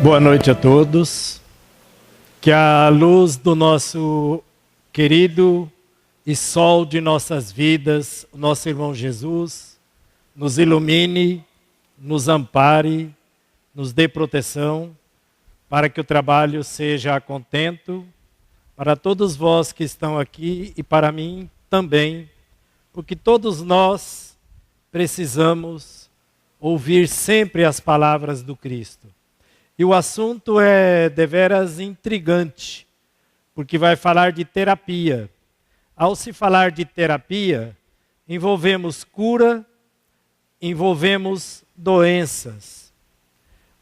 Boa noite a todos. Que a luz do nosso querido e sol de nossas vidas, o nosso irmão Jesus, nos ilumine, nos ampare, nos dê proteção, para que o trabalho seja a contento, para todos vós que estão aqui e para mim também, porque todos nós precisamos ouvir sempre as palavras do Cristo. E o assunto é deveras intrigante, porque vai falar de terapia. Ao se falar de terapia, envolvemos cura, envolvemos doenças.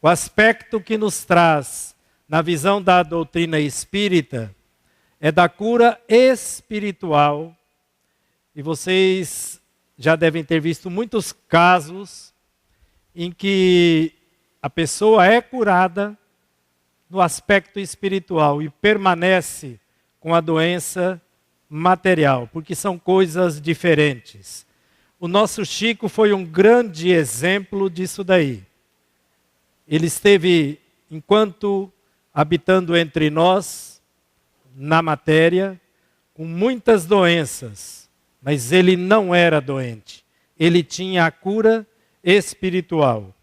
O aspecto que nos traz, na visão da doutrina espírita, é da cura espiritual. E vocês já devem ter visto muitos casos em que a pessoa é curada no aspecto espiritual e permanece com a doença material, porque são coisas diferentes. O nosso Chico foi um grande exemplo disso daí. Ele esteve, enquanto habitando entre nós, na matéria, com muitas doenças, mas ele não era doente. Ele tinha a cura espiritual.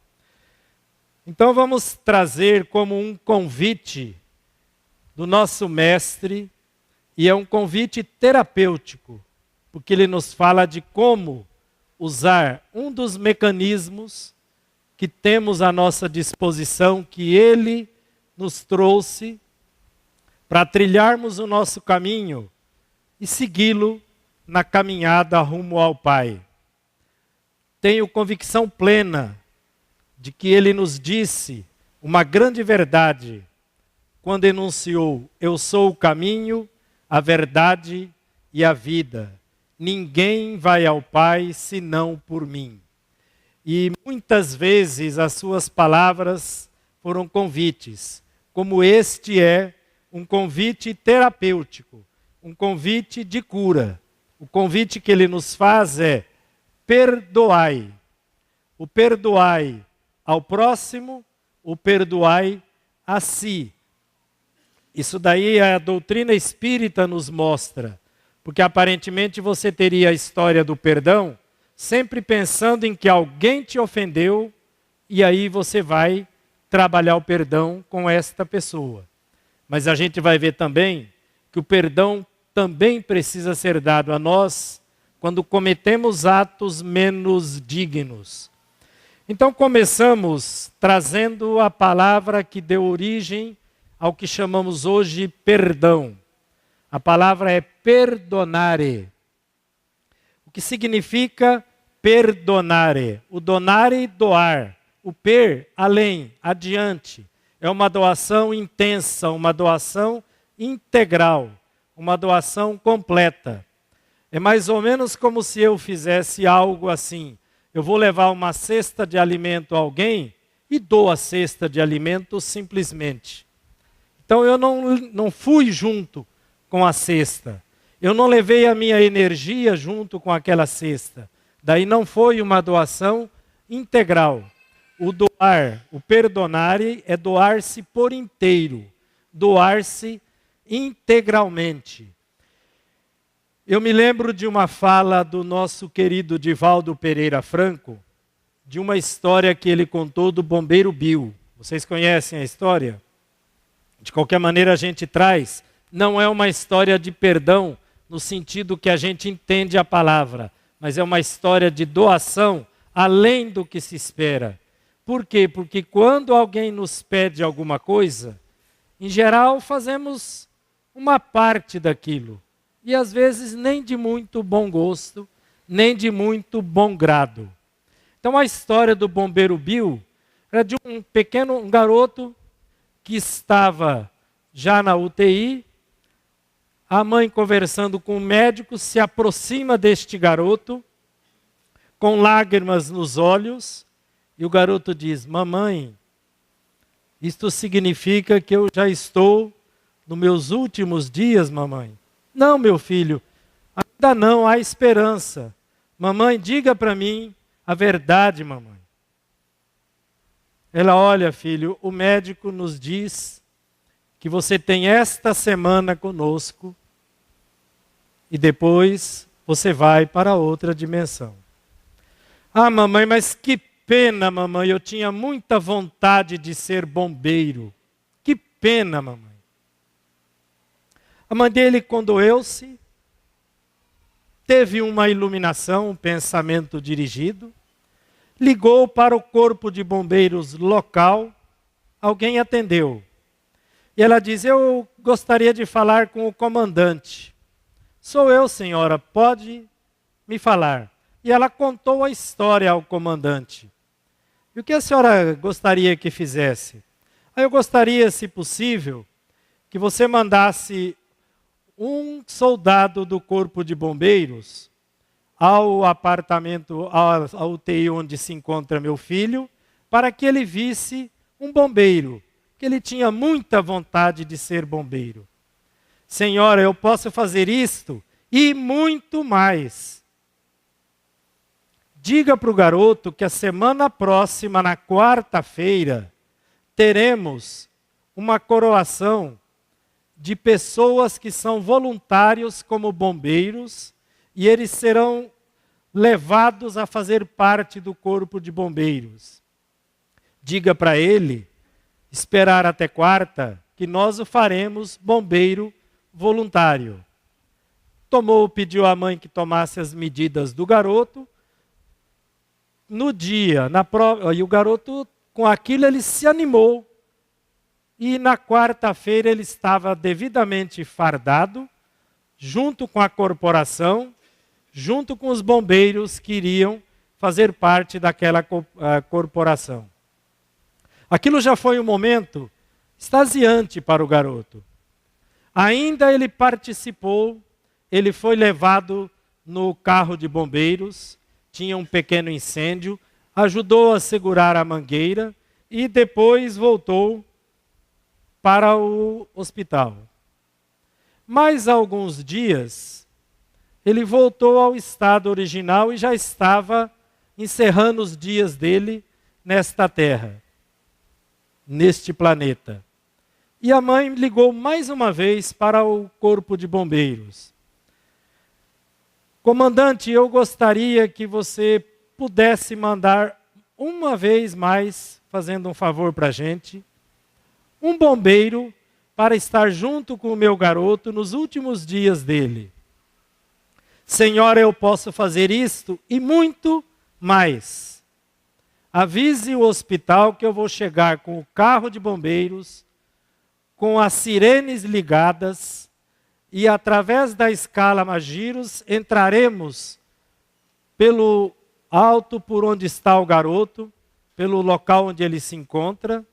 Então vamos trazer como um convite do nosso mestre, e é um convite terapêutico, porque ele nos fala de como usar um dos mecanismos que temos à nossa disposição, que ele nos trouxe para trilharmos o nosso caminho e segui-lo na caminhada rumo ao Pai. Tenho convicção plena de que ele nos disse uma grande verdade quando enunciou: eu sou o caminho, a verdade e a vida. Ninguém vai ao Pai senão por mim. E muitas vezes as suas palavras foram convites, como este é um convite terapêutico, um convite de cura. O convite que ele nos faz é: perdoai. O perdoai ao próximo, o perdoai a si. Isso daí a doutrina espírita nos mostra, porque aparentemente você teria a história do perdão, sempre pensando em que alguém te ofendeu, e aí você vai trabalhar o perdão com esta pessoa. Mas a gente vai ver também que o perdão também precisa ser dado a nós quando cometemos atos menos dignos. Então começamos trazendo a palavra que deu origem ao que chamamos hoje perdão. A palavra é perdonare. O que significa perdonare? O donare, doar. O per, além, adiante. É uma doação intensa, uma doação integral, uma doação completa. É mais ou menos como se eu fizesse algo assim: eu vou levar uma cesta de alimento a alguém e dou a cesta de alimento simplesmente. Então eu não fui junto com a cesta. Eu não levei a minha energia junto com aquela cesta. Daí não foi uma doação integral. O doar, o perdonare, é doar-se por inteiro. Doar-se integralmente. Eu me lembro de uma fala do nosso querido Divaldo Pereira Franco, de uma história que ele contou do bombeiro Bill. Vocês conhecem a história? De qualquer maneira a gente traz. Não é uma história de perdão no sentido que a gente entende a palavra, mas é uma história de doação além do que se espera. Por quê? Porque quando alguém nos pede alguma coisa, em geral fazemos uma parte daquilo. E às vezes nem de muito bom gosto, nem de muito bom grado. Então a história do bombeiro Bill era de um garoto que estava já na UTI. A mãe, conversando com o médico, se aproxima deste garoto, com lágrimas nos olhos, e o garoto diz: mamãe, isto significa que eu já estou nos meus últimos dias, mamãe. Não, meu filho, ainda não, há esperança. Mamãe, diga para mim a verdade, mamãe. Ela, olha, filho, o médico nos diz que você tem esta semana conosco e depois você vai para outra dimensão. Ah, mamãe, mas que pena, mamãe, eu tinha muita vontade de ser bombeiro. Que pena, mamãe. A mãe dele condoeu-se, teve uma iluminação, um pensamento dirigido, ligou para o corpo de bombeiros local, alguém atendeu. E ela diz, eu gostaria de falar com o comandante. Sou eu, senhora, pode me falar. E ela contou a história ao comandante. E o que a senhora gostaria que fizesse? Eu gostaria, se possível, que você mandasse um soldado do corpo de bombeiros ao apartamento, ao UTI onde se encontra meu filho, para que ele visse um bombeiro, que ele tinha muita vontade de ser bombeiro. Senhora, eu posso fazer isto e muito mais. Diga para o garoto que a semana próxima, na quarta-feira, teremos uma coroação de pessoas que são voluntários como bombeiros e eles serão levados a fazer parte do corpo de bombeiros. Diga para ele esperar até quarta que nós o faremos bombeiro voluntário. Pediu à mãe que tomasse as medidas do garoto. No dia, e o garoto, com aquilo, ele se animou. E na quarta-feira ele estava devidamente fardado, junto com a corporação, junto com os bombeiros que iriam fazer parte daquela corporação. Aquilo já foi um momento extasiante para o garoto. Ainda ele participou, ele foi levado no carro de bombeiros, tinha um pequeno incêndio, ajudou a segurar a mangueira e depois voltou para o hospital. Mais alguns dias, ele voltou ao estado original e já estava encerrando os dias dele nesta terra, neste planeta. E a mãe ligou mais uma vez para o corpo de bombeiros. Comandante, eu gostaria que você pudesse mandar uma vez mais, fazendo um favor para a gente, um bombeiro para estar junto com o meu garoto nos últimos dias dele. Senhora, eu posso fazer isto e muito mais. Avise o hospital que eu vou chegar com o carro de bombeiros, com as sirenes ligadas, e através da escala Magiros entraremos pelo alto por onde está o garoto, pelo local onde ele se encontra,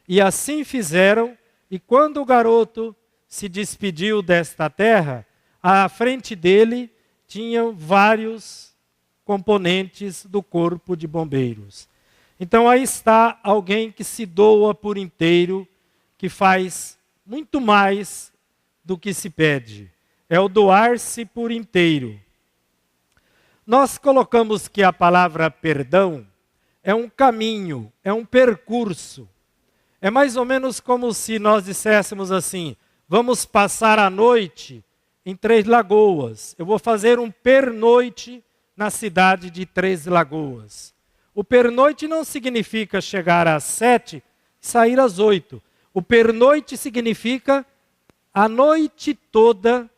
e assim fizeram, e quando o garoto se despediu desta terra, à frente dele tinham vários componentes do corpo de bombeiros. Então aí está alguém que se doa por inteiro, que faz muito mais do que se pede. É o doar-se por inteiro. Nós colocamos que a palavra perdão é um caminho, é um percurso. É mais ou menos como se nós disséssemos assim, vamos passar a noite em Três Lagoas. Eu vou fazer um pernoite na cidade de Três Lagoas. O pernoite não significa chegar às 7 e sair às 8. O pernoite significa a noite toda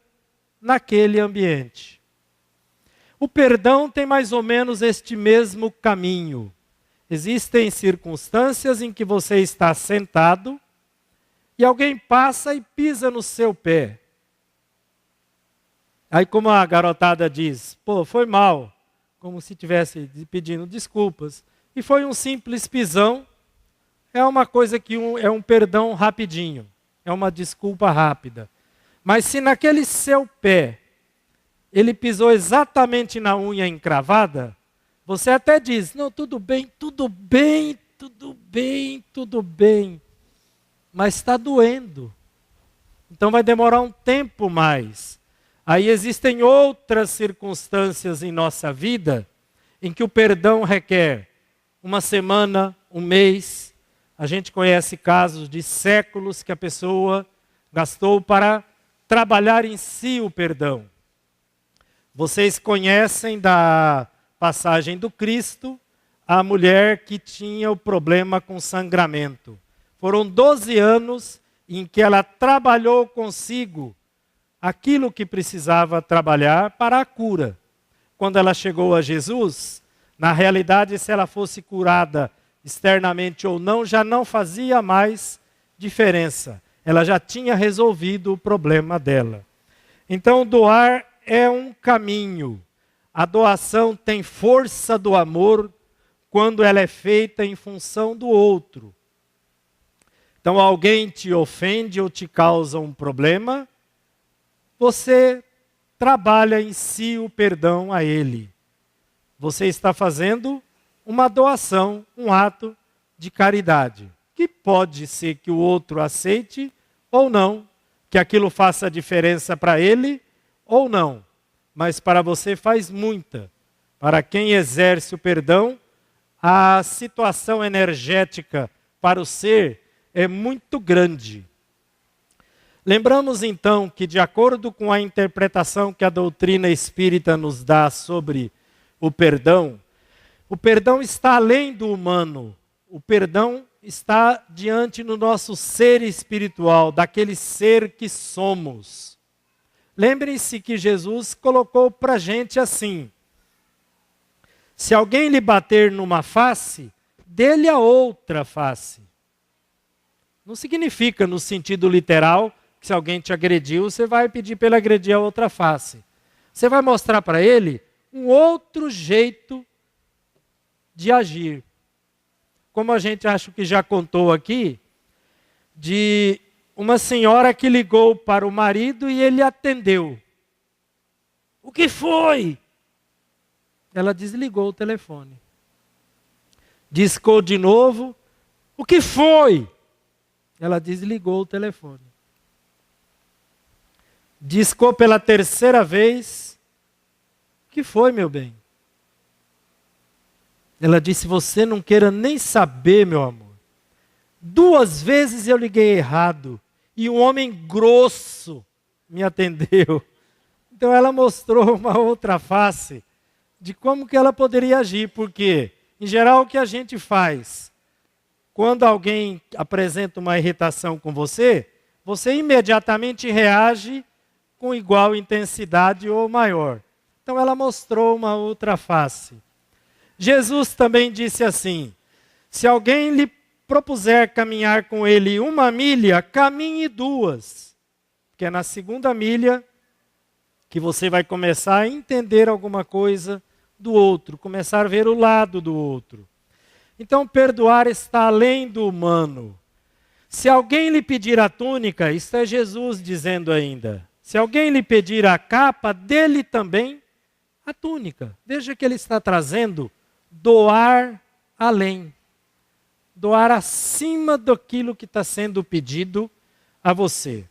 naquele ambiente. O perdão tem mais ou menos este mesmo caminho. Existem circunstâncias em que você está sentado e alguém passa e pisa no seu pé. Aí como a garotada diz, pô, foi mal, como se estivesse pedindo desculpas. E foi um simples pisão, é uma coisa que é um perdão rapidinho. É uma desculpa rápida. Mas se naquele seu pé, ele pisou exatamente na unha encravada, você até diz, não, tudo bem, tudo bem, tudo bem, tudo bem. Mas está doendo. Então vai demorar um tempo mais. Aí existem outras circunstâncias em nossa vida, em que o perdão requer uma semana, um mês, A gente conhece casos de séculos que a pessoa gastou para trabalhar em si o perdão. Vocês conhecem da passagem do Cristo, a mulher que tinha o problema com sangramento. Foram 12 anos em que ela trabalhou consigo aquilo que precisava trabalhar para a cura. Quando ela chegou a Jesus, na realidade, se ela fosse curada externamente ou não, já não fazia mais diferença. Ela já tinha resolvido o problema dela. Então, doar é um caminho. A doação tem força do amor quando ela é feita em função do outro. Então, alguém te ofende ou te causa um problema, você trabalha em si o perdão a ele. Você está fazendo uma doação, um ato de caridade, que pode ser que o outro aceite ou não, que aquilo faça diferença para ele ou não, mas para você faz muita. Para quem exerce o perdão, a situação energética para o ser é muito grande. Lembramos então que, de acordo com a interpretação que a doutrina espírita nos dá sobre o perdão está além do humano. O perdão está diante do nosso ser espiritual, daquele ser que somos. Lembrem-se que Jesus colocou para a gente assim: se alguém lhe bater numa face, dê-lhe a outra face. Não significa no sentido literal que se alguém te agrediu, você vai pedir para ele agredir a outra face. Você vai mostrar para ele um outro jeito de agir. Como a gente acho que já contou aqui, de uma senhora que ligou para o marido e ele atendeu. O que foi? Ela desligou o telefone. Discou de novo. O que foi? Ela desligou o telefone. Discou pela terceira vez. O que foi, meu bem? Ela disse: você não queira nem saber, meu amor. 2 vezes eu liguei errado e um homem grosso me atendeu. Então ela mostrou uma outra face de como que ela poderia agir, porque, em geral, o que a gente faz? Quando alguém apresenta uma irritação com você, você imediatamente reage com igual intensidade ou maior. Então ela mostrou uma outra face. Jesus também disse assim: se alguém lhe propuser caminhar com ele 1 milha, caminhe 2. Porque é na 2ª milha que você vai começar a entender alguma coisa do outro, começar a ver o lado do outro. Então, perdoar está além do humano. Se alguém lhe pedir a túnica, isso é Jesus dizendo ainda. Se alguém lhe pedir a capa, dê-lhe também a túnica. Veja que ele está trazendo doar além. Doar acima daquilo que está sendo pedido a você.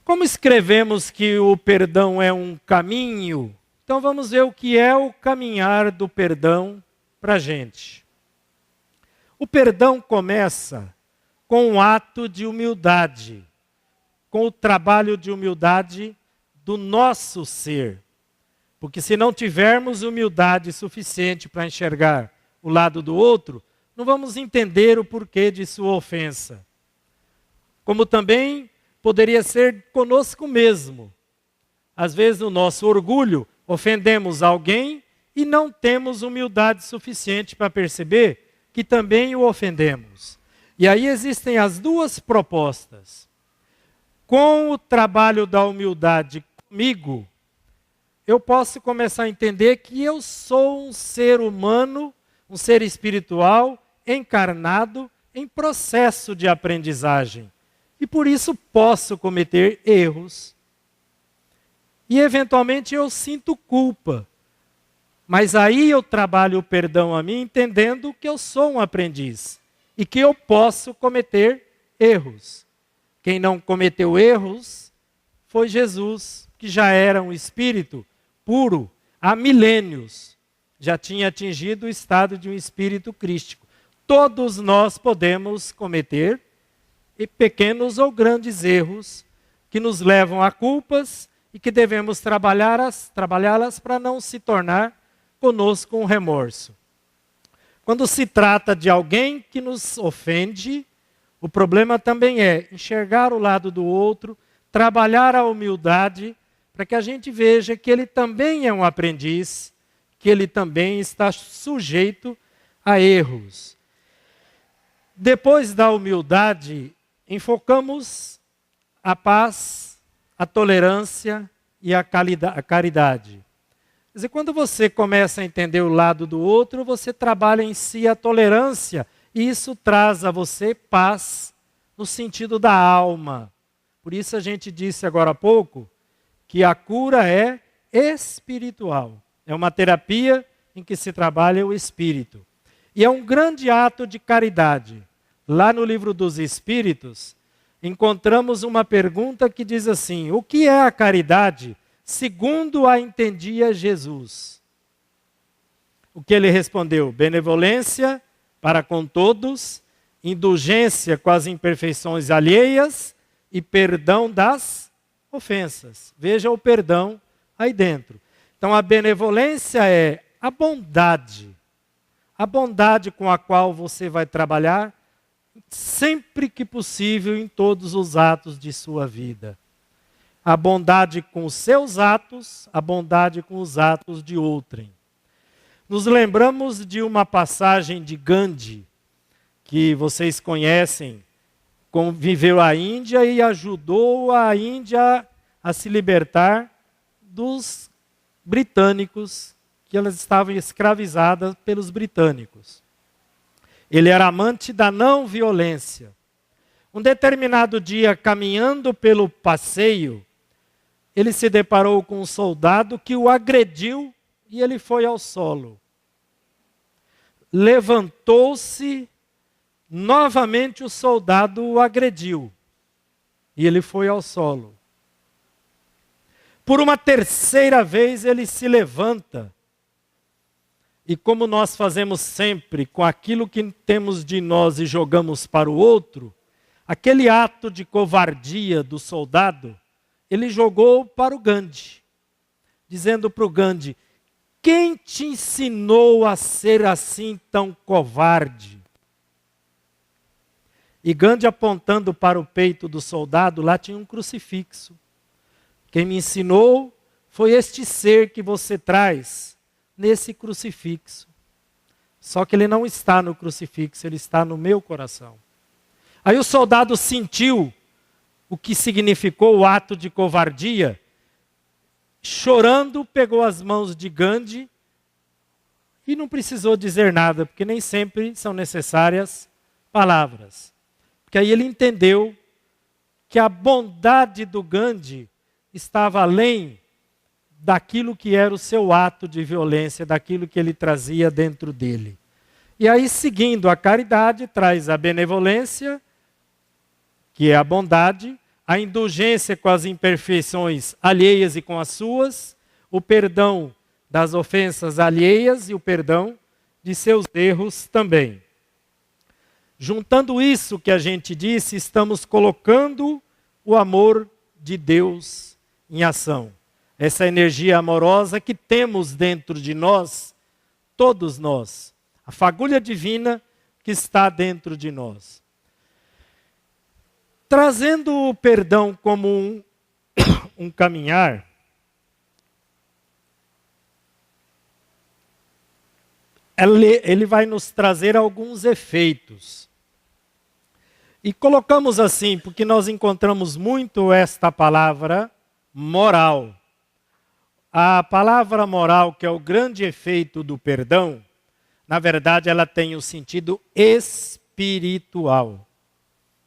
Como escrevemos que o perdão é um caminho, então vamos ver o que é o caminhar do perdão para a gente. O perdão começa com um ato de humildade, com o trabalho de humildade do nosso ser. Porque se não tivermos humildade suficiente para enxergar o lado do outro, não vamos entender o porquê de sua ofensa. Como também poderia ser conosco mesmo. Às vezes, no nosso orgulho, ofendemos alguém e não temos humildade suficiente para perceber que também o ofendemos. E aí existem as 2 propostas. Com o trabalho da humildade comigo, eu posso começar a entender que eu sou um ser humano, um ser espiritual, encarnado, em processo de aprendizagem. E por isso posso cometer erros. E eventualmente eu sinto culpa. Mas aí eu trabalho o perdão a mim, entendendo que eu sou um aprendiz. E que eu posso cometer erros. Quem não cometeu erros foi Jesus, que já era um espírito puro há milênios. Já tinha atingido o estado de um espírito crístico. Todos nós podemos cometer pequenos ou grandes erros que nos levam a culpas e que devemos trabalhá-las para não se tornar conosco um remorso. Quando se trata de alguém que nos ofende, o problema também é enxergar o lado do outro, trabalhar a humildade, para que a gente veja que ele também é um aprendiz, que ele também está sujeito a erros. Depois da humildade, enfocamos a paz, a tolerância e a caridade. Quer dizer, quando você começa a entender o lado do outro, você trabalha em si a tolerância, e isso traz a você paz no sentido da alma. Por isso a gente disse agora há pouco que a cura é espiritual. É uma terapia em que se trabalha o espírito. E é um grande ato de caridade. Lá no Livro dos Espíritos, encontramos uma pergunta que diz assim: o que é a caridade segundo a entendia Jesus? O que ele respondeu? Benevolência para com todos, indulgência com as imperfeições alheias e perdão das ofensas. Veja o perdão aí dentro. Então a benevolência é a bondade com a qual você vai trabalhar sempre que possível em todos os atos de sua vida. A bondade com os seus atos, a bondade com os atos de outrem. Nos lembramos de uma passagem de Gandhi, que vocês conhecem, viveu a Índia e ajudou a Índia a se libertar dos britânicos, que elas estavam escravizadas pelos britânicos. Ele era amante da não violência. Um determinado dia, caminhando pelo passeio, ele se deparou com um soldado que o agrediu e ele foi ao solo. Levantou-se, novamente o soldado o agrediu e ele foi ao solo. Por uma terceira vez ele se levanta. E como nós fazemos sempre com aquilo que temos de nós e jogamos para o outro, aquele ato de covardia do soldado, ele jogou para o Gandhi, dizendo para o Gandhi: quem te ensinou a ser assim tão covarde? E Gandhi, apontando para o peito do soldado, lá tinha um crucifixo. Quem me ensinou foi este ser que você traz nesse crucifixo. Só que ele não está no crucifixo, ele está no meu coração. Aí o soldado sentiu o que significou o ato de covardia. Chorando, pegou as mãos de Gandhi e não precisou dizer nada, porque nem sempre são necessárias palavras. Porque aí ele entendeu que a bondade do Gandhi estava além daquilo que era o seu ato de violência, daquilo que ele trazia dentro dele. E aí, seguindo a caridade, traz a benevolência, que é a bondade, a indulgência com as imperfeições alheias e com as suas, o perdão das ofensas alheias e o perdão de seus erros também. Juntando isso que a gente disse, estamos colocando o amor de Deus em ação. Essa energia amorosa que temos dentro de nós, todos nós. A fagulha divina que está dentro de nós. Trazendo o perdão como um caminhar, ele vai nos trazer alguns efeitos. E colocamos assim, porque nós encontramos muito esta palavra moral. A palavra moral, que é o grande efeito do perdão, na verdade ela tem o sentido espiritual.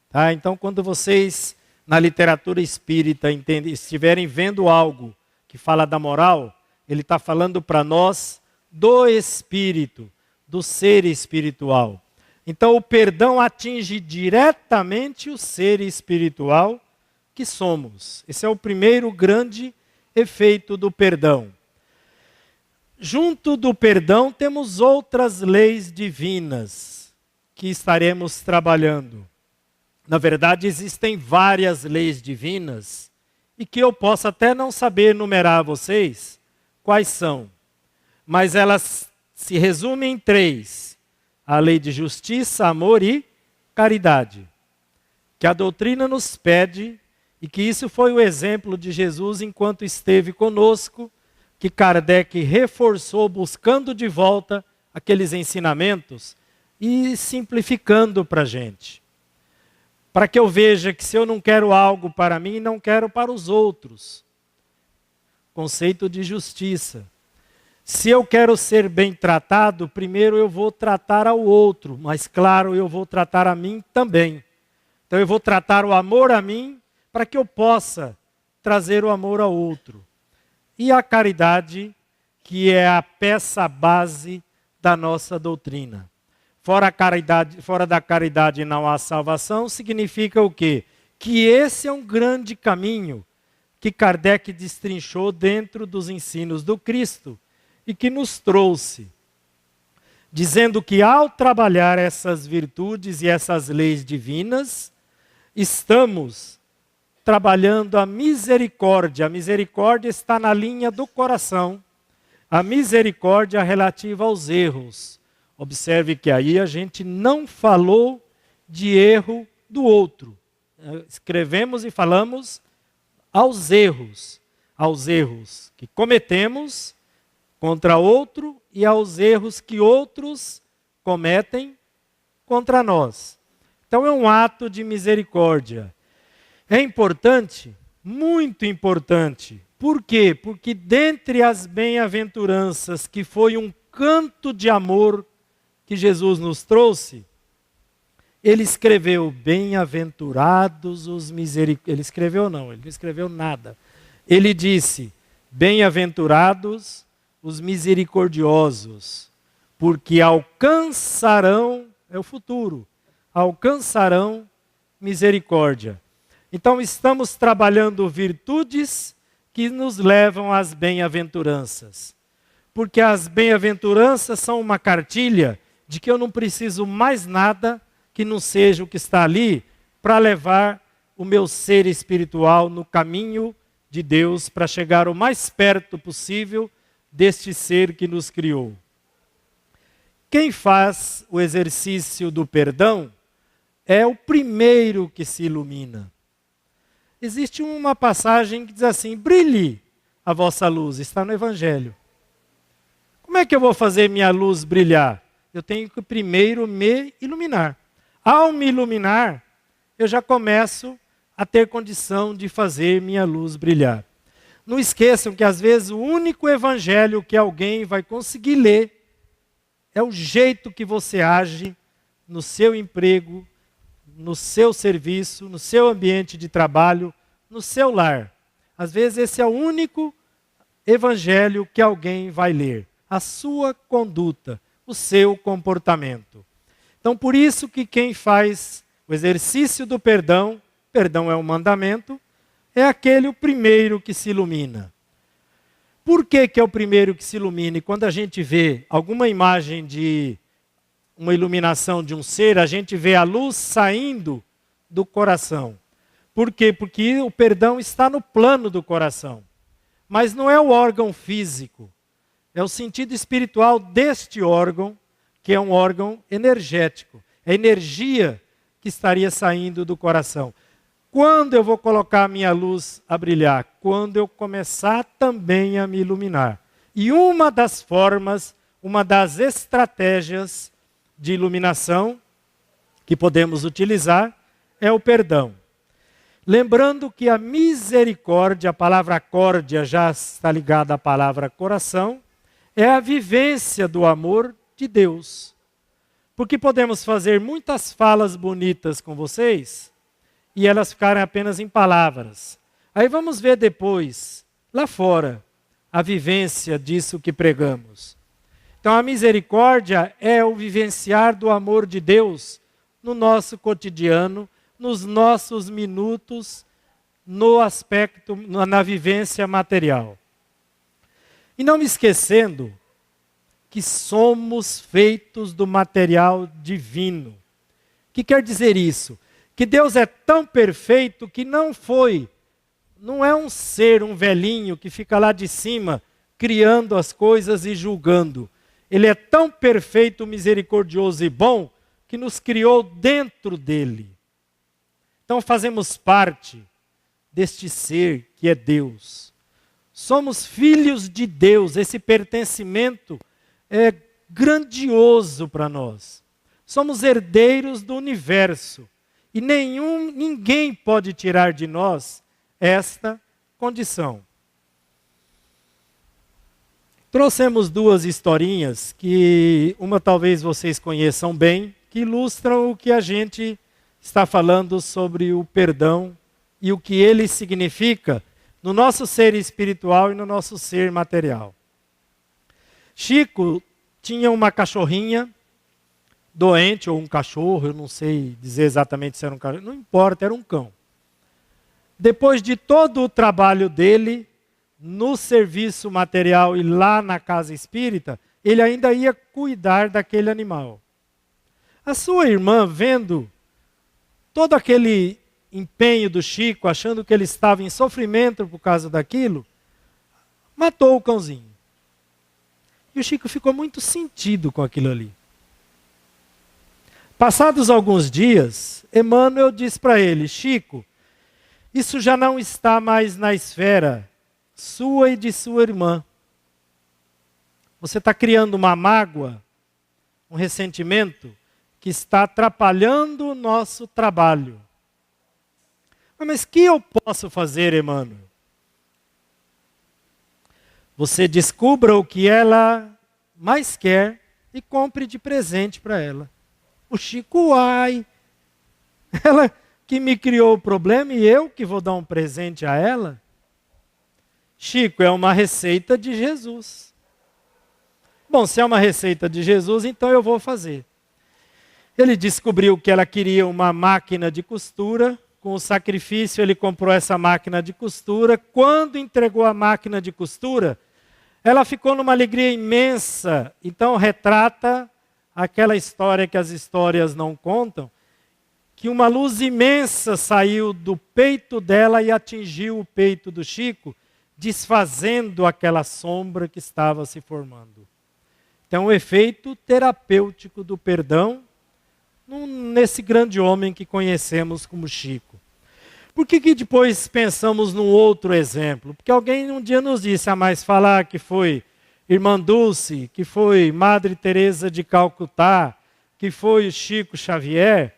Tá? Então, quando vocês, na literatura espírita, estiverem vendo algo que fala da moral, ele está falando para nós do espírito, do ser espiritual. Então, o perdão atinge diretamente o ser espiritual que somos. Esse é o primeiro grande efeito do perdão. Junto do perdão, temos outras leis divinas que estaremos trabalhando. Na verdade, existem várias leis divinas e que eu posso até não saber enumerar a vocês quais são, mas elas se resumem em 3. A lei de justiça, amor e caridade, que a doutrina nos pede e que isso foi o exemplo de Jesus enquanto esteve conosco, que Kardec reforçou buscando de volta aqueles ensinamentos e simplificando para a gente. Para que eu veja que se eu não quero algo para mim, não quero para os outros. Conceito de justiça. Se eu quero ser bem tratado, primeiro eu vou tratar ao outro, mas claro, eu vou tratar a mim também. Então eu vou tratar o amor a mim para que eu possa trazer o amor ao outro. E a caridade, que é a peça base da nossa doutrina. Fora da caridade não há salvação, significa o quê? Que esse é um grande caminho que Kardec destrinchou dentro dos ensinos do Cristo e que nos trouxe, dizendo que ao trabalhar essas virtudes e essas leis divinas, estamos trabalhando a misericórdia. A misericórdia está na linha do coração. A misericórdia relativa aos erros. Observe que aí a gente não falou de erro do outro. Escrevemos e falamos aos erros que cometemos contra outro e aos erros que outros cometem contra nós. Então é um ato de misericórdia. É importante, muito importante. Por quê? Porque dentre as bem-aventuranças, que foi um canto de amor que Jesus nos trouxe, ele escreveu, bem-aventurados os misericordiosos. Ele escreveu não, ele não escreveu nada. Ele disse, bem-aventurados os misericordiosos, porque alcançarão, é o futuro, alcançarão misericórdia. Então estamos trabalhando virtudes que nos levam às bem-aventuranças. Porque as bem-aventuranças são uma cartilha de que eu não preciso mais nada que não seja o que está ali para levar o meu ser espiritual no caminho de Deus para chegar o mais perto possível deste ser que nos criou. Quem faz o exercício do perdão é o primeiro que se ilumina. Existe uma passagem que diz assim, brilhe a vossa luz, está no Evangelho. Como é que eu vou fazer minha luz brilhar? Eu tenho que primeiro me iluminar. Ao me iluminar, eu já começo a ter condição de fazer minha luz brilhar. Não esqueçam que às vezes o único evangelho que alguém vai conseguir ler é o jeito que você age no seu emprego, no seu serviço, no seu ambiente de trabalho, no seu lar. Às vezes esse é o único evangelho que alguém vai ler. A sua conduta, o seu comportamento. Então por isso que quem faz o exercício do perdão, perdão é um mandamento, é aquele o primeiro que se ilumina. Por que é o primeiro que se ilumina? E quando a gente vê alguma imagem de uma iluminação de um ser, a gente vê a luz saindo do coração. Por quê? Porque o perdão está no plano do coração. Mas não é o órgão físico. É o sentido espiritual deste órgão, que é um órgão energético. É energia que estaria saindo do coração. Quando eu vou colocar a minha luz a brilhar? Quando eu começar também a me iluminar. E uma das formas, uma das estratégias de iluminação que podemos utilizar é o perdão. Lembrando que a misericórdia, a palavra córdia já está ligada à palavra coração, é a vivência do amor de Deus. Porque podemos fazer muitas falas bonitas com vocês e elas ficarem apenas em palavras. Aí vamos ver depois, lá fora, a vivência disso que pregamos. Então a misericórdia é o vivenciar do amor de Deus no nosso cotidiano, nos nossos minutos, no aspecto, na vivência material. E não me esquecendo que somos feitos do material divino. que quer dizer isso? Que Deus é tão perfeito que não é um ser, um velhinho que fica lá de cima criando as coisas e julgando. Ele é tão perfeito, misericordioso e bom que nos criou dentro dele. Então fazemos parte deste ser que é Deus. Somos filhos de Deus, esse pertencimento é grandioso para nós. Somos herdeiros do universo e ninguém pode tirar de nós esta condição. Trouxemos duas historinhas que uma talvez vocês conheçam bem, que ilustram o que a gente está falando sobre o perdão e o que ele significa no nosso ser espiritual e no nosso ser material. Chico tinha uma cachorrinha doente, ou um cachorro, eu não sei dizer exatamente se era um cachorro, não importa, era um cão. Depois de todo o trabalho dele, no serviço material e lá na casa espírita, ele ainda ia cuidar daquele animal. A sua irmã, vendo todo aquele empenho do Chico, achando que ele estava em sofrimento por causa daquilo, matou o cãozinho. E o Chico ficou muito sentido com aquilo ali. Passados alguns dias, Emmanuel disse para ele: Chico, isso já não está mais na esfera sua e de sua irmã. Você está criando uma mágoa, um ressentimento, que está atrapalhando o nosso trabalho. Mas que eu posso fazer, Emmanuel? Você descubra o que ela mais quer e compre de presente para ela. O Chico, ai, ela que me criou o problema e eu que vou dar um presente a ela? Chico, é uma receita de Jesus. Bom, se é uma receita de Jesus, então eu vou fazer. Ele descobriu que ela queria uma máquina de costura. Com o sacrifício, ele comprou essa máquina de costura. Quando entregou a máquina de costura, ela ficou numa alegria imensa. Então, retrata aquela história que as histórias não contam, que uma luz imensa saiu do peito dela e atingiu o peito do Chico, desfazendo aquela sombra que estava se formando. Então, o efeito terapêutico do perdão nesse grande homem que conhecemos como Chico. Por que depois pensamos num outro exemplo? Porque alguém um dia nos disse, mas falar que foi Irmã Dulce, que foi Madre Teresa de Calcutá, que foi o Chico Xavier,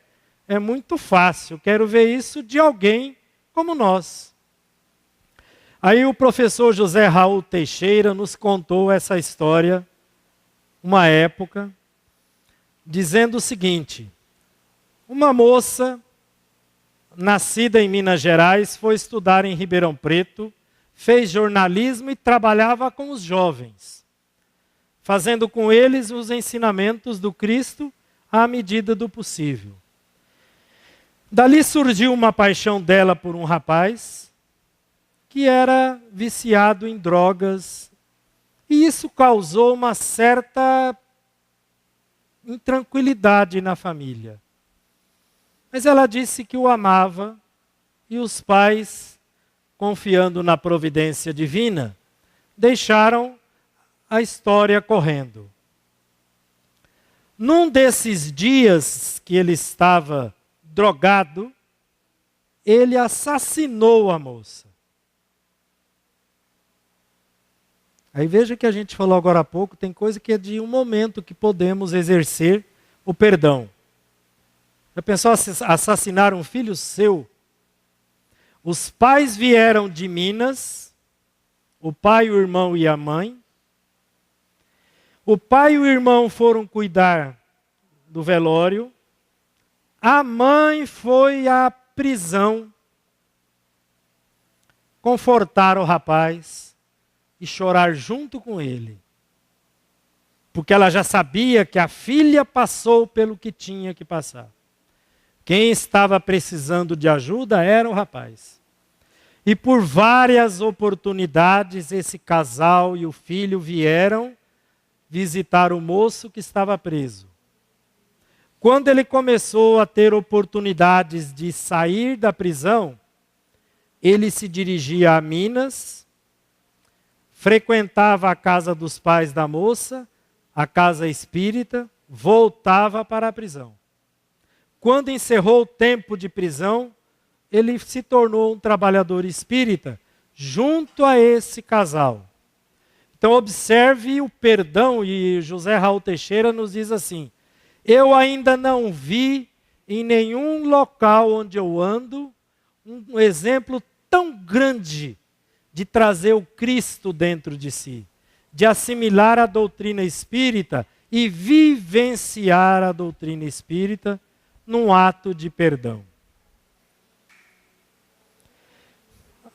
é muito fácil. Quero ver isso de alguém como nós. Aí o professor José Raul Teixeira nos contou essa história, uma época, dizendo o seguinte: uma moça, nascida em Minas Gerais, foi estudar em Ribeirão Preto, fez jornalismo e trabalhava com os jovens, fazendo com eles os ensinamentos do Cristo à medida do possível. Dali surgiu uma paixão dela por um rapaz que era viciado em drogas, e isso causou uma certa intranquilidade na família. Mas ela disse que o amava e os pais, confiando na providência divina, deixaram a história correndo. Num desses dias que ele estava drogado, ele assassinou a moça. Aí veja que a gente falou agora há pouco, tem coisa que é de um momento que podemos exercer o perdão. Já pensou assassinar um filho seu? Os pais vieram de Minas, o pai, o irmão e a mãe. O pai e o irmão foram cuidar do velório. A mãe foi à prisão confortar o rapaz e chorar junto com ele. Porque ela já sabia que a filha passou pelo que tinha que passar. Quem estava precisando de ajuda era o rapaz. E por várias oportunidades, esse casal e o filho vieram visitar o moço que estava preso. Quando ele começou a ter oportunidades de sair da prisão, ele se dirigia a Minas, frequentava a casa dos pais da moça, a casa espírita, voltava para a prisão. Quando encerrou o tempo de prisão, ele se tornou um trabalhador espírita junto a esse casal. Então observe o perdão, e José Raul Teixeira nos diz assim: eu ainda não vi em nenhum local onde eu ando um exemplo tão grande de trazer o Cristo dentro de si, de assimilar a doutrina espírita e vivenciar a doutrina espírita num ato de perdão.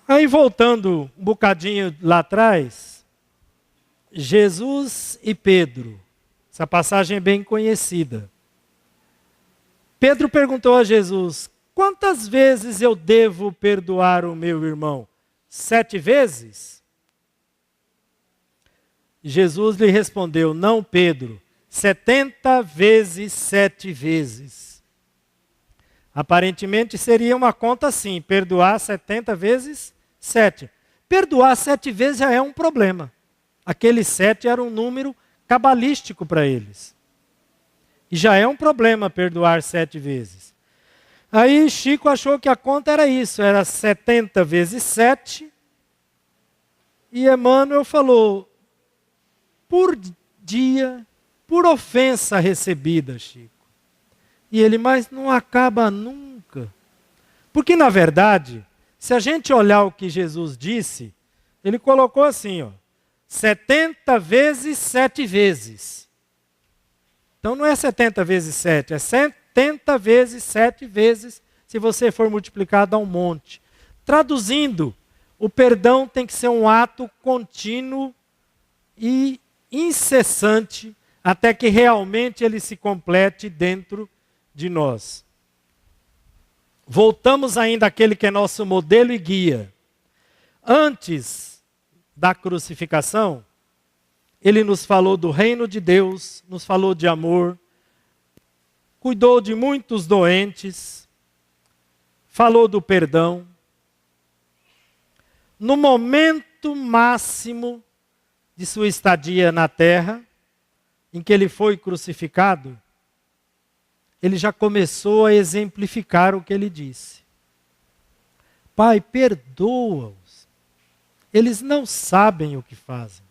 Aí voltando um bocadinho lá atrás, Jesus e Pedro. Essa passagem é bem conhecida. Pedro perguntou a Jesus: quantas vezes eu devo perdoar o meu irmão? 7 vezes? Jesus lhe respondeu: não, Pedro, 70 vezes 7 vezes. Aparentemente seria uma conta assim: perdoar 70 vezes 7. Perdoar 7 vezes já é um problema. Aquele 7 era um número cabalístico para eles. E já é um problema perdoar 7 vezes. Aí Chico achou que a conta era isso, era 70 vezes 7. E Emmanuel falou: por dia, por ofensa recebida, Chico. E ele: mas não acaba nunca. Porque na verdade, se a gente olhar o que Jesus disse, ele colocou assim, 70 vezes 7 vezes. Então não é 70 vezes 7, é 70 vezes 7 vezes, se você for multiplicar, dá um monte. Traduzindo, o perdão tem que ser um ato contínuo e incessante, até que realmente ele se complete dentro de nós. Voltamos ainda àquele que é nosso modelo e guia. Antes da crucificação, ele nos falou do reino de Deus, nos falou de amor, cuidou de muitos doentes, falou do perdão. No momento máximo de sua estadia na terra, em que ele foi crucificado, ele já começou a exemplificar o que ele disse. Pai, perdoa-os. Eles não sabem o que fazem.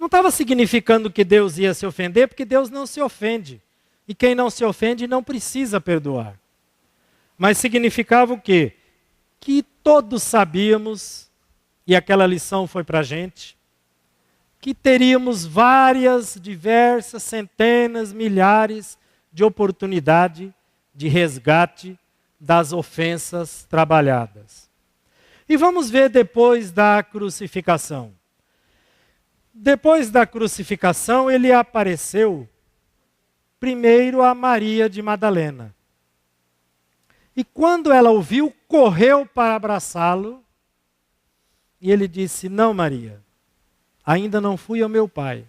Não estava significando que Deus ia se ofender, porque Deus não se ofende. E quem não se ofende não precisa perdoar. Mas significava o quê? Que todos sabíamos, e aquela lição foi para a gente, que teríamos várias, diversas, centenas, milhares de oportunidade de resgate das ofensas trabalhadas. E vamos ver depois da crucificação. Depois da crucificação, ele apareceu primeiro a Maria de Madalena. E quando ela o viu, correu para abraçá-lo. E ele disse: não, Maria, ainda não fui ao meu pai.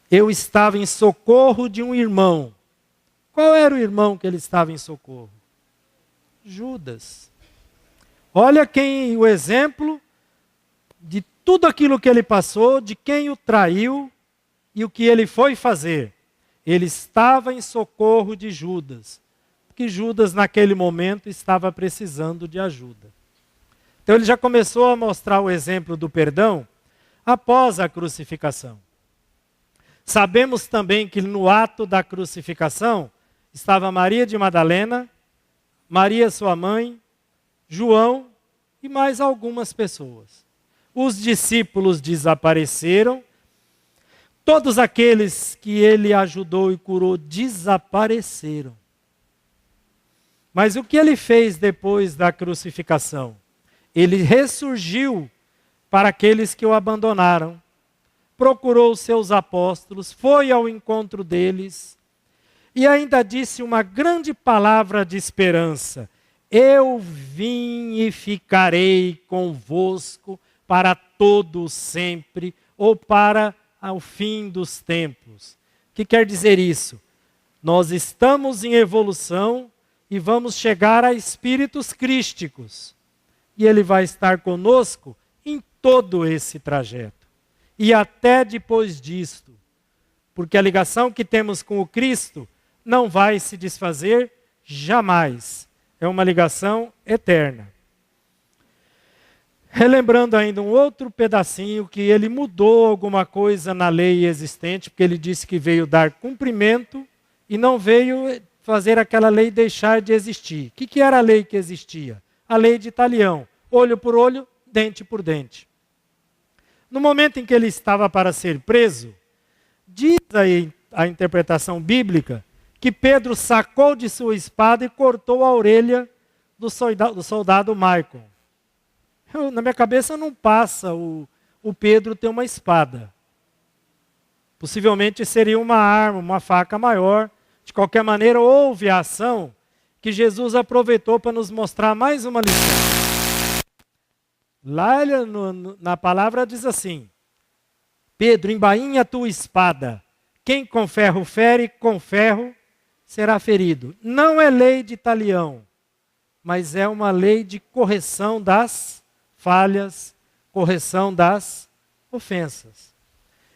Eu estava em socorro de um irmão. Qual era o irmão que ele estava em socorro? Judas. Olha o exemplo de tudo aquilo que ele passou, de quem o traiu e o que ele foi fazer. Ele estava em socorro de Judas, porque Judas naquele momento estava precisando de ajuda. Então ele já começou a mostrar o exemplo do perdão após a crucificação. Sabemos também que no ato da crucificação estava Maria de Madalena, Maria sua mãe, João e mais algumas pessoas. Os discípulos desapareceram, todos aqueles que ele ajudou e curou desapareceram. Mas o que ele fez depois da crucificação? Ele ressurgiu para aqueles que o abandonaram, procurou os seus apóstolos, foi ao encontro deles e ainda disse uma grande palavra de esperança: eu vim e ficarei convosco para todo sempre, ou para o fim dos tempos. O que quer dizer isso? Nós estamos em evolução e vamos chegar a espíritos crísticos. E Ele vai estar conosco em todo esse trajeto. E até depois disto. Porque a ligação que temos com o Cristo não vai se desfazer jamais. É uma ligação eterna. Relembrando ainda um outro pedacinho, que ele mudou alguma coisa na lei existente, porque ele disse que veio dar cumprimento e não veio fazer aquela lei deixar de existir. O que era a lei que existia? A lei de Talião, olho por olho, dente por dente. No momento em que ele estava para ser preso, diz aí a interpretação bíblica que Pedro sacou de sua espada e cortou a orelha do soldado Maicon. Na minha cabeça não passa o Pedro ter uma espada. Possivelmente seria uma arma, uma faca maior. De qualquer maneira, houve a ação que Jesus aproveitou para nos mostrar mais uma lição. Lá na palavra diz assim: Pedro, embainha a tua espada. Quem com ferro fere, com ferro será ferido. Não é lei de talião, mas é uma lei de correção das falhas, correção das ofensas.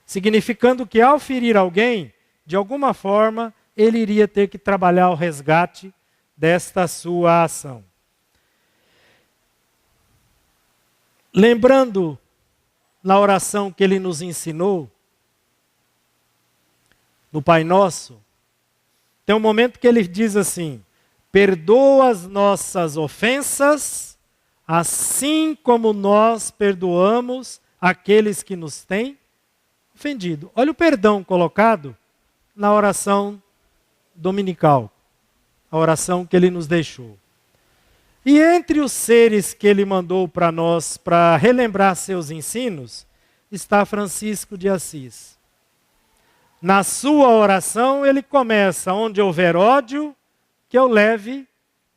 Significando que ao ferir alguém, de alguma forma, ele iria ter que trabalhar o resgate desta sua ação. Lembrando na oração que ele nos ensinou, no Pai Nosso, tem um momento que ele diz assim: perdoa as nossas ofensas, assim como nós perdoamos aqueles que nos têm ofendido. Olha o perdão colocado na oração dominical, a oração que ele nos deixou. E entre os seres que ele mandou para nós, para relembrar seus ensinos, está Francisco de Assis. Na sua oração ele começa: onde houver ódio, que eu leve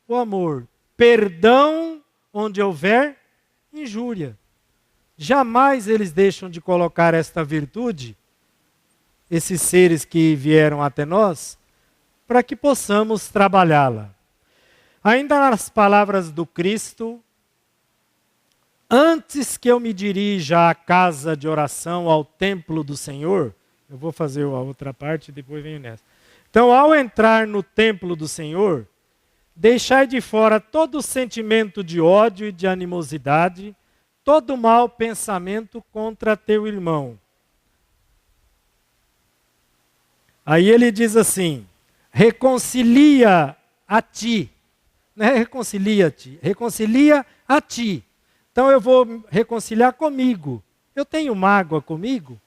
o amor. Perdão onde houver injúria. Jamais eles deixam de colocar esta virtude, esses seres que vieram até nós, para que possamos trabalhá-la. Ainda nas palavras do Cristo: antes que eu me dirija à casa de oração, ao templo do Senhor, eu vou fazer a outra parte e depois venho nessa. Então, ao entrar no templo do Senhor, deixai de fora todo sentimento de ódio e de animosidade, todo mau pensamento contra teu irmão. Aí ele diz assim: reconcilia a ti. Não é reconcilia-te, reconcilia a ti. Então eu vou reconciliar comigo. Eu tenho mágoa comigo?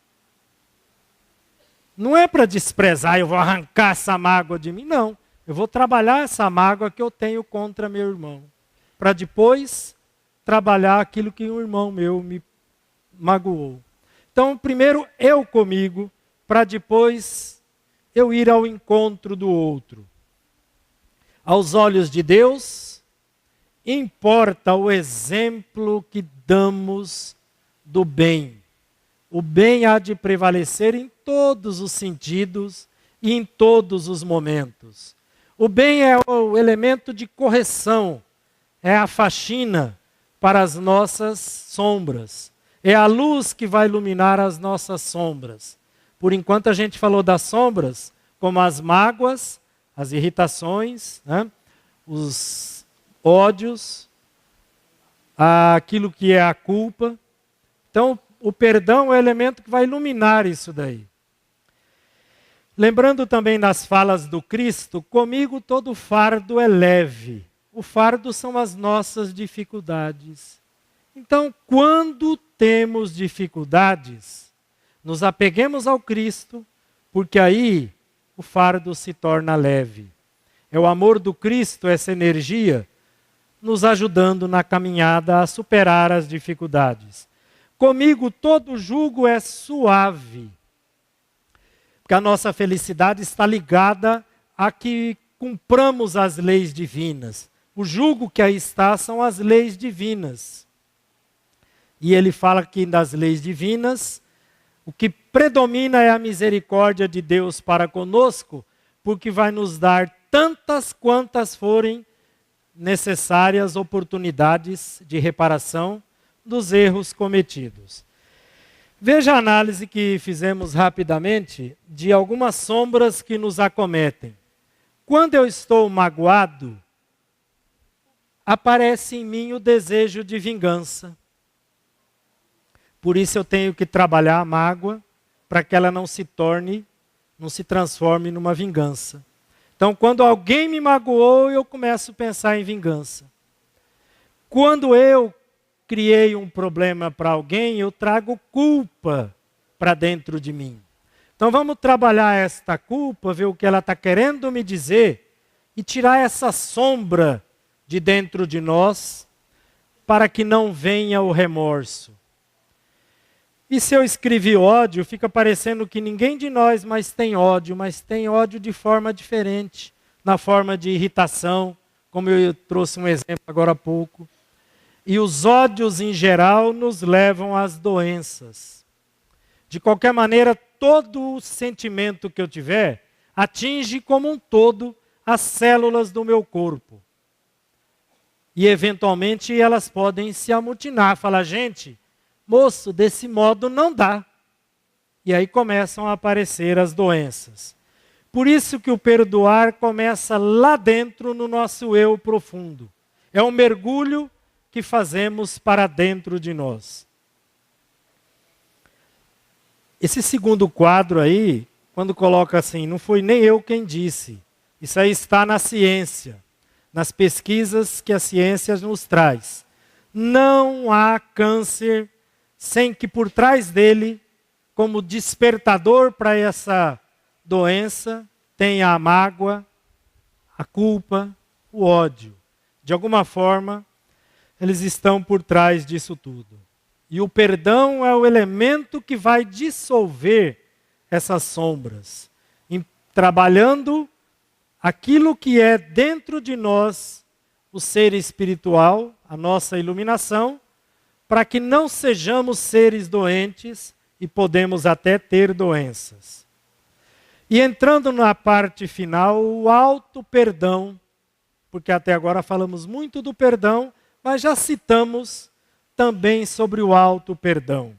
Não é para desprezar, eu vou arrancar essa mágoa de mim, não. Eu vou trabalhar essa mágoa que eu tenho contra meu irmão, para depois trabalhar aquilo que um irmão meu me magoou. Então, primeiro eu comigo, para depois eu ir ao encontro do outro. Aos olhos de Deus, importa o exemplo que damos do bem. O bem há de prevalecer em todos os sentidos e em todos os momentos. O bem é o elemento de correção, é a faxina para as nossas sombras. É a luz que vai iluminar as nossas sombras. Por enquanto a gente falou das sombras, como as mágoas, as irritações, né? Os ódios, aquilo que é a culpa. Então, o perdão é o elemento que vai iluminar isso daí. Lembrando também das falas do Cristo: comigo todo fardo é leve. O fardo são as nossas dificuldades. Então, quando temos dificuldades, nos apeguemos ao Cristo, porque aí o fardo se torna leve. É o amor do Cristo, essa energia, nos ajudando na caminhada a superar as dificuldades. Comigo todo jugo é suave. Porque a nossa felicidade está ligada a que cumpramos as leis divinas. O jugo que aí está são as leis divinas. E ele fala que das leis divinas, o que predomina é a misericórdia de Deus para conosco, porque vai nos dar tantas quantas forem necessárias oportunidades de reparação dos erros cometidos. Veja a análise que fizemos rapidamente de algumas sombras que nos acometem. Quando eu estou magoado, aparece em mim o desejo de vingança. Por isso eu tenho que trabalhar a mágoa para que ela não se transforme numa vingança. Então, quando alguém me magoou, eu começo a pensar em vingança. Quando eu criei um problema para alguém, eu trago culpa para dentro de mim. Então vamos trabalhar esta culpa, ver o que ela está querendo me dizer e tirar essa sombra de dentro de nós para que não venha o remorso. E se eu escrevi ódio, fica parecendo que ninguém de nós mais tem ódio, mas tem ódio de forma diferente, na forma de irritação, como eu trouxe um exemplo agora há pouco. E os ódios, em geral, nos levam às doenças. De qualquer maneira, todo o sentimento que eu tiver atinge como um todo as células do meu corpo. E, eventualmente, elas podem se amotinar. Falar, gente, moço, desse modo não dá. E aí começam a aparecer as doenças. Por isso que o perdoar começa lá dentro no nosso eu profundo. É um mergulho que fazemos para dentro de nós. Esse segundo quadro aí, quando coloca assim, não foi nem eu quem disse. Isso aí está na ciência, nas pesquisas que a ciência nos traz. Não há câncer sem que por trás dele, como despertador para essa doença, tenha a mágoa, a culpa, o ódio. De alguma forma, eles estão por trás disso tudo. E o perdão é o elemento que vai dissolver essas sombras, trabalhando aquilo que é dentro de nós, o ser espiritual, a nossa iluminação, para que não sejamos seres doentes e podemos até ter doenças. E entrando na parte final, o auto-perdão, porque até agora falamos muito do perdão, mas já citamos também sobre o auto-perdão.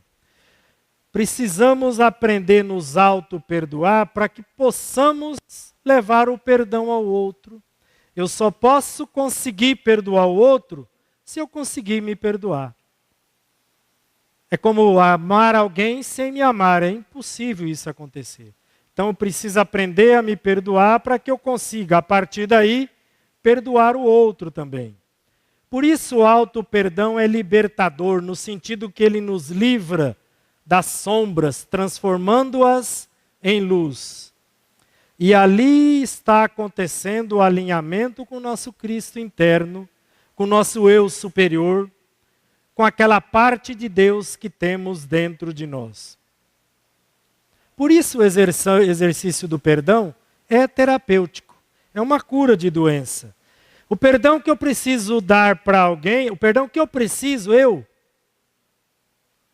Precisamos aprender a nos auto-perdoar para que possamos levar o perdão ao outro. Eu só posso conseguir perdoar o outro se eu conseguir me perdoar. É como amar alguém sem me amar, é impossível isso acontecer. Então eu preciso aprender a me perdoar para que eu consiga, a partir daí, perdoar o outro também. Por isso o auto-perdão é libertador, no sentido que ele nos livra das sombras, transformando-as em luz. E ali está acontecendo o alinhamento com o nosso Cristo interno, com o nosso eu superior, com aquela parte de Deus que temos dentro de nós. Por isso o exercício do perdão é terapêutico, é uma cura de doença. O perdão que eu preciso dar para alguém, o perdão que eu preciso, o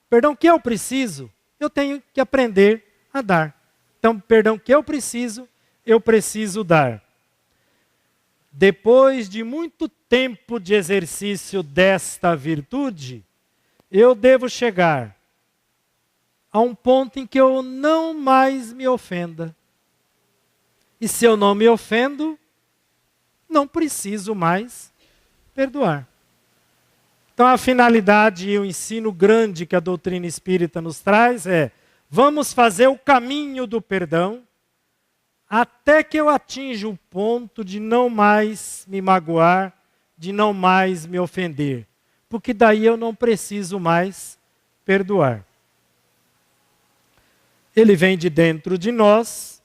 perdão que eu preciso, eu tenho que aprender a dar. Então, o perdão que eu preciso dar. Depois de muito tempo de exercício desta virtude, eu devo chegar a um ponto em que eu não mais me ofenda. E se eu não me ofendo, não preciso mais perdoar. Então a finalidade e o ensino grande que a doutrina espírita nos traz é: vamos fazer o caminho do perdão até que eu atinja o ponto de não mais me magoar, de não mais me ofender. Porque daí eu não preciso mais perdoar. Ele vem de dentro de nós,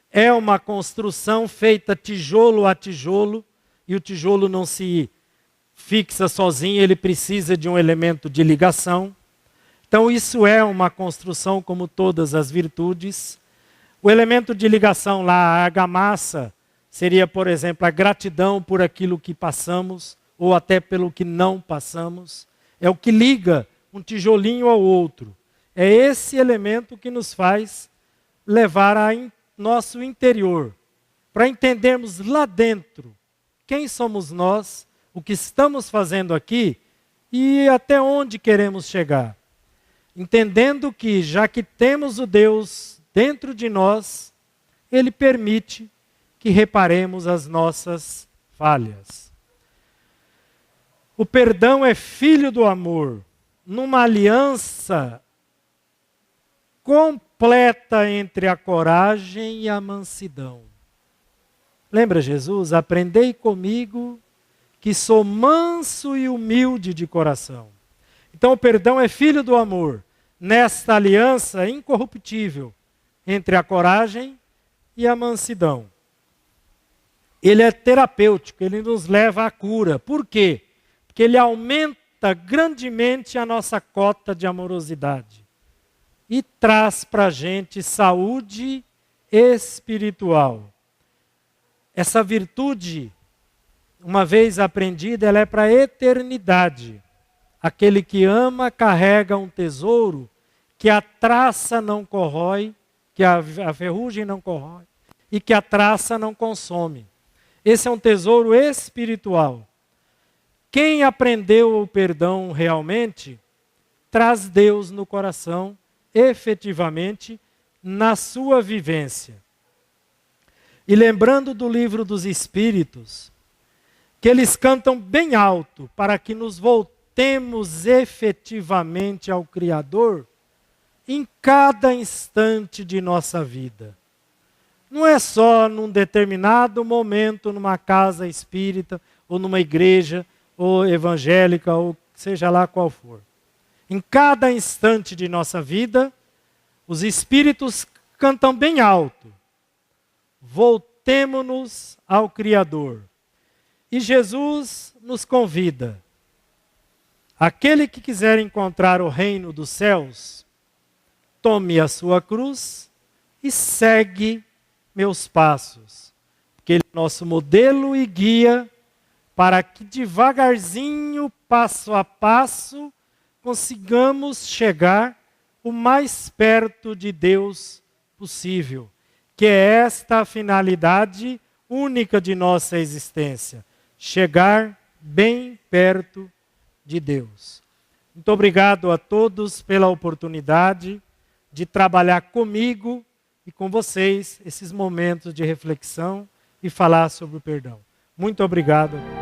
é uma construção feita tijolo a tijolo, e o tijolo não se fixa sozinho, ele precisa de um elemento de ligação. Então isso é uma construção como todas as virtudes. O elemento de ligação lá, a argamassa, seria, por exemplo, a gratidão por aquilo que passamos, ou até pelo que não passamos. É o que liga um tijolinho ao outro. É esse elemento que nos faz levar a nosso interior, para entendermos lá dentro quem somos nós, o que estamos fazendo aqui e até onde queremos chegar. Entendendo que, já que temos o Deus dentro de nós, Ele permite que reparemos as nossas falhas. O perdão é filho do amor, numa aliança completa entre a coragem e a mansidão. Lembra Jesus? Aprendei comigo que sou manso e humilde de coração. Então o perdão é filho do amor, nesta aliança incorruptível entre a coragem e a mansidão. Ele é terapêutico, ele nos leva à cura. Por quê? Porque ele aumenta grandemente a nossa cota de amorosidade e traz para a gente saúde espiritual. Essa virtude, uma vez aprendida, ela é para a eternidade. Aquele que ama carrega um tesouro que a traça não corrói, que a ferrugem não corrói e que a traça não consome. Esse é um tesouro espiritual. Quem aprendeu o perdão realmente, traz Deus no coração, efetivamente, na sua vivência. E lembrando do livro dos Espíritos, que eles cantam bem alto para que nos voltemos efetivamente ao Criador em cada instante de nossa vida. Não é só num determinado momento, numa casa espírita, ou numa igreja, ou evangélica, ou seja lá qual for. Em cada instante de nossa vida, os Espíritos cantam bem alto. Voltemo-nos ao Criador. E Jesus nos convida. Aquele que quiser encontrar o reino dos céus, tome a sua cruz e segue meus passos. Porque ele é nosso modelo e guia para que devagarzinho, passo a passo, consigamos chegar o mais perto de Deus possível. Que é esta a finalidade única de nossa existência. Chegar bem perto de Deus. Muito obrigado a todos pela oportunidade de trabalhar comigo e com vocês esses momentos de reflexão e falar sobre o perdão. Muito obrigado.